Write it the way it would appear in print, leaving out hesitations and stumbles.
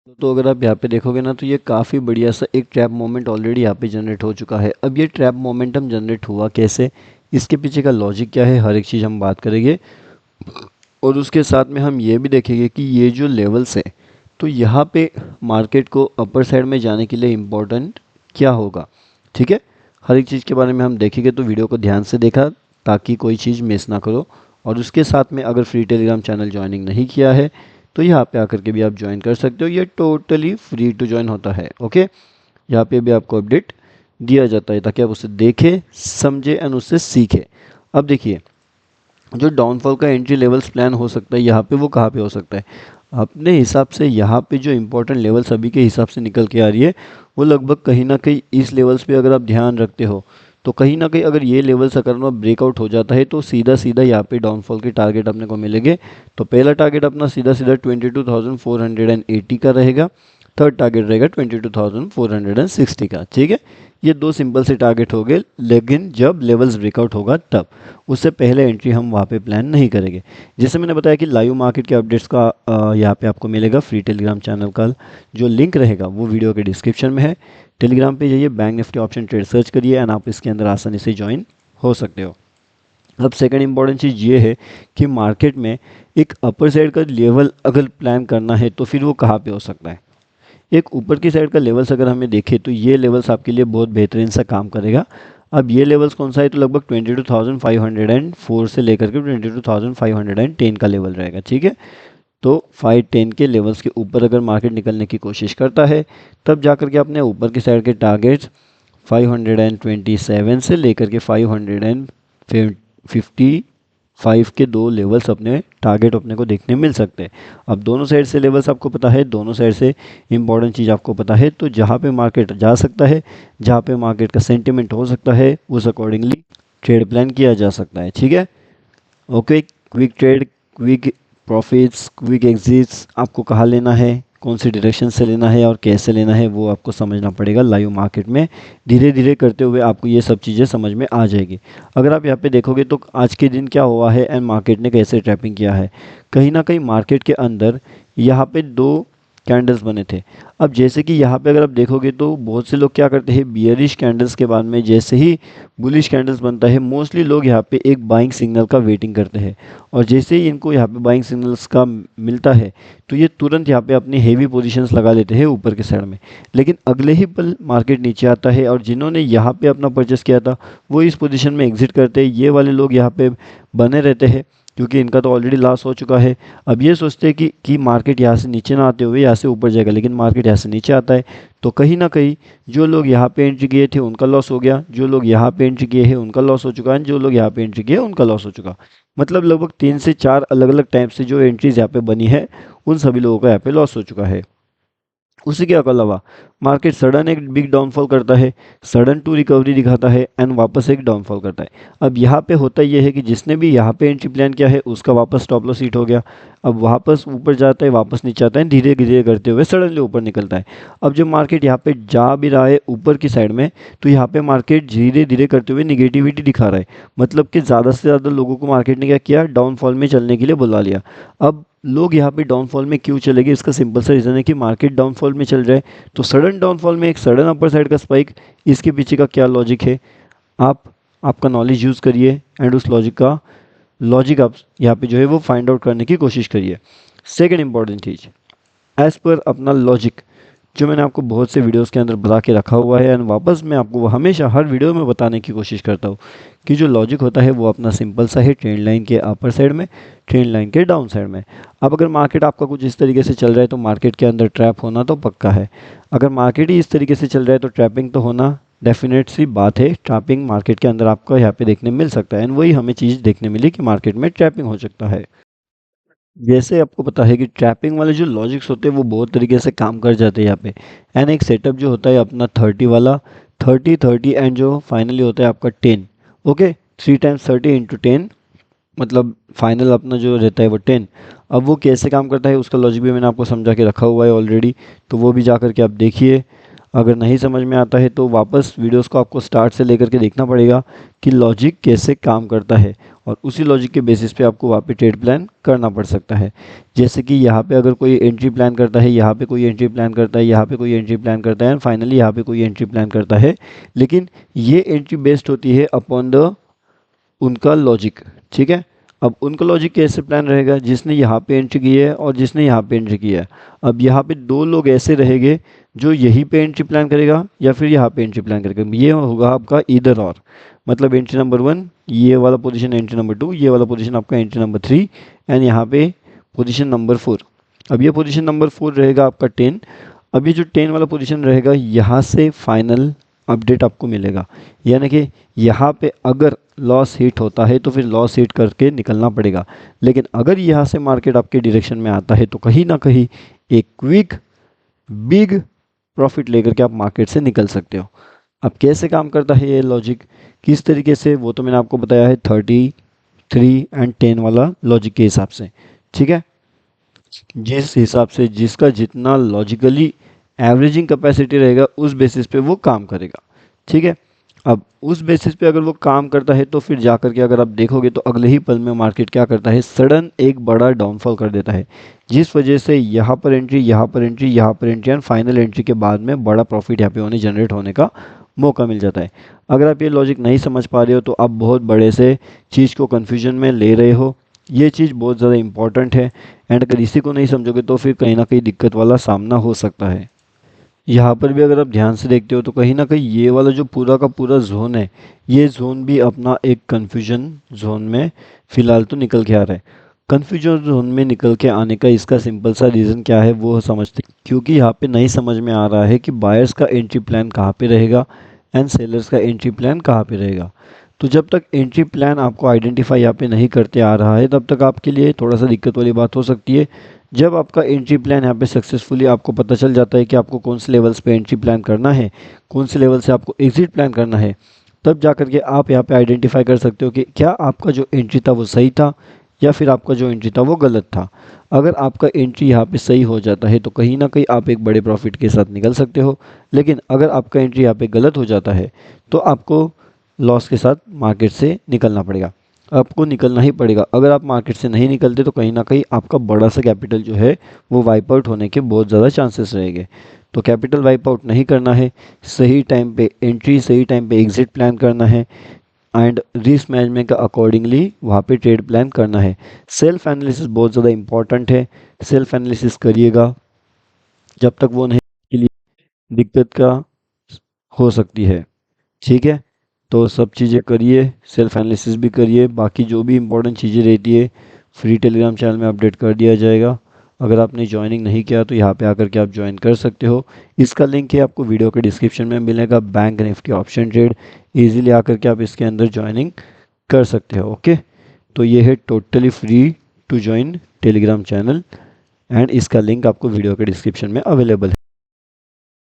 तो अगर आप यहाँ पे देखोगे ना तो ये काफ़ी बढ़िया सा एक ट्रैप मोमेंट ऑलरेडी यहाँ पे जनरेट हो चुका है। अब ये ट्रैप मोमेंटम जनरेट हुआ कैसे, इसके पीछे का लॉजिक क्या है, हर एक चीज़ हम बात करेंगे। और उसके साथ में हम ये भी देखेंगे कि ये जो लेवल्स है तो यहाँ पे मार्केट को अपर साइड में जाने के लिए इम्पोर्टेंट क्या होगा। ठीक है, हर एक चीज़ के बारे में हम देखेंगे, तो वीडियो को ध्यान से देखा ताकि कोई चीज़ मिस ना करो। और उसके साथ में अगर फ्री टेलीग्राम चैनल ज्वाइनिंग नहीं किया है तो यहाँ पे आकर के भी आप ज्वाइन कर सकते हो, ये टोटली फ्री टू ज्वाइन होता है। ओके, यहाँ पे भी आपको अपडेट दिया जाता है ताकि आप उसे देखें, समझे एंड उससे सीखें। अब देखिए, जो डाउनफॉल का एंट्री लेवल्स प्लान हो सकता है यहाँ पे, वो कहाँ पे हो सकता है अपने हिसाब से। यहाँ पे जो इंपॉर्टेंट लेवल्स अभी के हिसाब से निकल के आ रही है वो लगभग कहीं ना कहीं इस लेवल्स पे अगर आप ध्यान रखते हो तो कहीं ना कहीं अगर ये लेवल्स अगर ब्रेकआउट हो जाता है तो सीधा सीधा यहाँ पे डाउनफॉल के टारगेट अपने को मिलेंगे। तो पहला टारगेट अपना सीधा सीधा 22,480 का रहेगा, थर्ड टारगेट रहेगा 22,460 का। ठीक है, ये दो सिंपल से टारगेट हो गए, लेकिन जब लेवल्स ब्रेकआउट होगा तब, उससे पहले एंट्री हम वहाँ पे प्लान नहीं करेंगे। जैसे मैंने बताया कि लाइव मार्केट के अपडेट्स का यहाँ पे आपको मिलेगा फ्री टेलीग्राम चैनल का जो लिंक रहेगा वो वीडियो के डिस्क्रिप्शन में है। टेलीग्राम पे जाइए, bank Nifty option trade search करिए एंड आप इसके अंदर आसानी से ज्वाइन हो सकते हो। अब सेकंड इंपॉर्टेंट चीज़ ये है कि मार्केट में एक अपर साइड का लेवल अगर प्लान करना है तो फिर वो कहाँ पे हो सकता है। एक ऊपर की साइड का लेवल्स अगर हमें देखें तो ये लेवल्स आपके लिए बहुत बेहतरीन सा काम करेगा। अब ये लेवल्स कौन सा है, तो लगभग 22,504 से लेकर के 22,510 का लेवल रहेगा। ठीक है, तो 510 के लेवल्स के ऊपर अगर मार्केट निकलने की कोशिश करता है तब जाकर के अपने ऊपर की साइड के टारगेट्स 527 से लेकर के 555 के दो लेवल्स अपने टारगेट अपने को देखने मिल सकते हैं। अब दोनों साइड से लेवल्स आपको पता है, दोनों साइड से इंपॉर्टेंट चीज़ आपको पता है, तो जहाँ पे मार्केट जा सकता है, जहाँ पे मार्केट का सेंटिमेंट हो सकता है, उस अकॉर्डिंगली ट्रेड प्लान किया जा सकता है। ठीक है, okay, quick trade, quick profits, quick exits आपको कहाँ लेना है, कौन सी डायरेक्शन से लेना है और कैसे लेना है वो आपको समझना पड़ेगा। लाइव मार्केट में धीरे धीरे करते हुए आपको ये सब चीज़ें समझ में आ जाएगी। अगर आप यहाँ पे देखोगे तो आज के दिन क्या हुआ है एंड मार्केट ने कैसे ट्रैपिंग किया है, कहीं ना कहीं मार्केट के अंदर यहाँ पे दो कैंडल्स बने थे। अब जैसे कि यहाँ पे अगर आप देखोगे तो बहुत से लोग क्या करते हैं, बियरिश कैंडल्स के बाद में जैसे ही बुलिश कैंडल्स बनता है मोस्टली लोग यहाँ पे एक बाइंग सिग्नल का वेटिंग करते हैं, और जैसे ही इनको यहाँ पे बाइंग सिग्नल्स का मिलता है तो ये तुरंत यहाँ पे अपनी हेवी पोजीशंस लगा लेते हैं ऊपर के साइड में। लेकिन अगले ही पल मार्केट नीचे आता है और जिन्होंने यहाँ पे अपना परचेस किया था वो इस पोजीशन में एग्जिट करते हैं। ये वाले लोग यहाँ पे बने रहते हैं क्योंकि इनका तो ऑलरेडी लॉस हो चुका है। अब ये सोचते हैं कि मार्केट यहाँ से नीचे ना आते हुए यहाँ से ऊपर जाएगा, लेकिन मार्केट यहाँ से नीचे आता है तो कहीं ना कहीं जो लोग यहाँ पे एंट्री किए थे उनका लॉस हो गया, जो लोग यहाँ पे एंट्री किए हैं उनका लॉस हो चुका है, जो लोग यहाँ पे एंट्री किए उनका लॉस हो चुका। मतलब लगभग 3 से 4 अलग अलग टाइप से जो एंट्रीज यहाँ पे बनी है उन सभी लोगों का यहाँ पे लॉस हो चुका है। उसी के अलावा मार्केट सडन एक बिग डाउनफॉल करता है, सडन टू रिकवरी दिखाता है एंड वापस एक डाउनफॉल करता है। अब यहाँ पे होता यह है कि जिसने भी यहाँ पे एंट्री प्लान किया है उसका वापस स्टॉप लॉस हिट हो गया, अब वापस ऊपर जाता है, वापस नीचे आता है, धीरे धीरे करते हुए सडनली ऊपर निकलता है। अब जब मार्केट यहाँ पे जा भी रहा है ऊपर की साइड में तो यहाँ पे मार्केट धीरे धीरे करते हुए निगेटिविटी दिखा रहा है, मतलब कि ज़्यादा से ज़्यादा लोगों को मार्केट ने क्या किया, डाउनफॉल में चलने के लिए बुला लिया। अब लोग यहाँ पे डाउनफॉल में क्यों चलेंगे, इसका सिंपल सा रीज़न है कि मार्केट डाउनफॉल में चल रहा है तो सडन डाउनफॉल में एक सडन अपर साइड का स्पाइक, इसके पीछे का क्या लॉजिक है, आप आपका नॉलेज यूज़ करिए एंड उस लॉजिक आप यहाँ पे जो है वो फाइंड आउट करने की कोशिश करिए। सेकंड इंपॉर्टेंट चीज़, एज़ पर अपना लॉजिक जो मैंने आपको बहुत से वीडियोस के अंदर बता के रखा हुआ है एंड वापस मैं आपको वो हमेशा हर वीडियो में बताने की कोशिश करता हूँ कि जो लॉजिक होता है वो अपना सिंपल सा है, ट्रेंड लाइन के अपर साइड में, ट्रेंड लाइन के डाउन साइड में। अब अगर मार्केट आपका कुछ इस तरीके से चल रहा है तो मार्केट के अंदर ट्रैप होना तो पक्का है। अगर मार्केट ही इस तरीके से चल रहा है तो ट्रैपिंग तो होना डेफिनेट सी बात है। ट्रैपिंग मार्केट के अंदर आपको यहाँ पे देखने मिल सकता है एंड वही हमें चीज़ देखने मिली कि मार्केट में ट्रैपिंग हो सकता है। जैसे आपको पता है कि ट्रैपिंग वाले जो लॉजिक्स होते हैं वो बहुत तरीके से काम कर जाते हैं यहाँ पे, एंड एक सेटअप जो होता है अपना 30 वाला, 30 एंड जो फाइनली होता है आपका 10। ओके, 3 टाइम्स 30 इंटू 10 मतलब फाइनल अपना जो रहता है वो 10। अब वो कैसे काम करता है उसका लॉजिक भी मैंने आपको समझा के रखा हुआ है ऑलरेडी, तो वो भी जा कर के आप देखिए। अगर नहीं समझ में आता है तो वापस वीडियोस को आपको स्टार्ट से लेकर के देखना पड़ेगा कि लॉजिक कैसे काम करता है, और उसी लॉजिक के बेसिस पे आपको वहाँ पे ट्रेड प्लान करना पड़ सकता है। जैसे कि यहाँ पे अगर कोई एंट्री प्लान करता है, यहाँ पे कोई एंट्री प्लान करता है, यहाँ पे कोई एंट्री प्लान करता है, एंड फाइनली यहाँ पे कोई एंट्री प्लान करता है, लेकिन ये एंट्री बेस्ड होती है अपॉन द उनका लॉजिक। ठीक है, अब उनका लॉजिक कैसे प्लान रहेगा, जिसने यहाँ पे एंट्री की है और जिसने यहाँ पे एंट्री किया है। अब यहाँ पे दो लोग ऐसे रहेंगे जो यहीं पे एंट्री प्लान करेगा या फिर यहाँ पे एंट्री प्लान करेगा, ये होगा आपका इधर और, मतलब एंट्री नंबर 1 ये वाला पोजीशन, एंट्री नंबर 2 ये वाला पोजीशन आपका एंट्री नंबर 3, एंड यहाँ पे पोजीशन नंबर 4। अब ये पोजीशन नंबर 4 रहेगा आपका 10। अब ये जो 10 वाला पोजीशन रहेगा, यहाँ से फाइनल अपडेट आपको मिलेगा, यानी कि यहाँ पे अगर लॉस हिट होता है तो फिर लॉस हिट करके निकलना पड़ेगा, लेकिन अगर यहाँ से मार्केट आपके डायरेक्शन में आता है तो कहीं ना कहीं एक क्विक बिग प्रॉफिट लेकर के आप मार्केट से निकल सकते हो। अब कैसे काम करता है ये लॉजिक, किस तरीके से, वो तो मैंने आपको बताया है 33 एंड 10 वाला लॉजिक के हिसाब से। ठीक है, जिस हिसाब से जिसका जितना लॉजिकली एवरेजिंग कैपेसिटी रहेगा उस बेसिस पे वो काम करेगा। ठीक है, अब उस बेसिस पे अगर वो काम करता है तो फिर जाकर के अगर आप देखोगे तो अगले ही पल में मार्केट क्या करता है, सडन एक बड़ा डाउनफॉल कर देता है, जिस वजह से यहाँ पर एंट्री, यहाँ पर एंट्री, यहाँ पर एंट्री एंड फाइनल एंट्री के बाद में बड़ा प्रॉफिट यहाँ पे होने जनरेट होने का मौका मिल जाता है। अगर आप ये लॉजिक नहीं समझ पा रहे हो तो आप बहुत बड़े से चीज़ को कन्फ्यूजन में ले रहे हो। ये चीज़ बहुत ज़्यादा इंपॉर्टेंट है, एंड अगर इसी को नहीं समझोगे तो फिर कहीं ना कहीं दिक्कत वाला सामना हो सकता है। यहाँ पर भी अगर आप ध्यान से देखते हो तो कहीं ना कहीं ये वाला जो पूरा का पूरा जोन है, ये जोन भी अपना एक कन्फ्यूजन जोन में फ़िलहाल तो निकल के आ रहा है। कन्फ्यूजन जोन में निकल के आने का इसका सिंपल सा रीज़न क्या है वो समझते हैं। क्योंकि यहाँ पे नहीं समझ में आ रहा है कि बायर्स का एंट्री प्लान कहाँ पे रहेगा एंड सेलर्स का एंट्री प्लान कहाँ पे रहेगा। तो जब तक एंट्री प्लान आपको आइडेंटिफाई यहाँ पे नहीं करते आ रहा है तब तक आपके लिए थोड़ा सा दिक्कत वाली बात हो सकती है। जब आपका एंट्री प्लान यहाँ पे सक्सेसफुली आपको पता चल जाता है कि आपको कौन से लेवल्स पे एंट्री प्लान करना है, कौन से लेवल से आपको एग्जिट प्लान करना है, तब जा कर के आप यहाँ पे आइडेंटिफाई कर सकते हो कि क्या आपका जो एंट्री था वो सही था या फिर आपका जो एंट्री था वो गलत था। अगर आपका एंट्री यहाँ पे सही हो जाता है तो कहीं ना कहीं आप एक बड़े प्रॉफिट के साथ निकल सकते हो, लेकिन अगर आपका एंट्री यहाँ पे गलत हो जाता है तो आपको लॉस के साथ मार्केट से निकलना पड़ेगा। आपको निकलना ही पड़ेगा। अगर आप मार्केट से नहीं निकलते तो कहीं ना कहीं आपका बड़ा सा कैपिटल जो है वो वाइप आउट होने के बहुत ज़्यादा चांसेस रहेंगे। तो कैपिटल वाइप आउट नहीं करना है, सही टाइम पे एंट्री, सही टाइम पे एग्जिट प्लान करना है, एंड रिस्क मैनेजमेंट का अकॉर्डिंगली वहाँ पे ट्रेड प्लान करना है। सेल्फ एनालिसिस बहुत ज़्यादा इंपॉर्टेंट है, सेल्फ एनालिसिस करिएगा। जब तक वो नहीं के लिए दिक्कत का हो सकती है। ठीक है, तो सब चीज़ें करिए, सेल्फ एनालिसिस भी करिए, बाकी जो भी इंपॉर्टेंट चीज़ें रहती है फ्री टेलीग्राम चैनल में अपडेट कर दिया जाएगा। अगर आपने ज्वाइनिंग नहीं किया तो यहाँ पे आकर के आप ज्वाइन कर सकते हो। इसका लिंक है आपको वीडियो के डिस्क्रिप्शन में मिलेगा, bank Nifty option trade. Easily आकर के आप इसके अंदर ज्वाइनिंग कर सकते हो। ओके, तो ये है totally free to join Telegram channel, and इसका लिंक आपको वीडियो के डिस्क्रिप्शन में अवेलेबल है।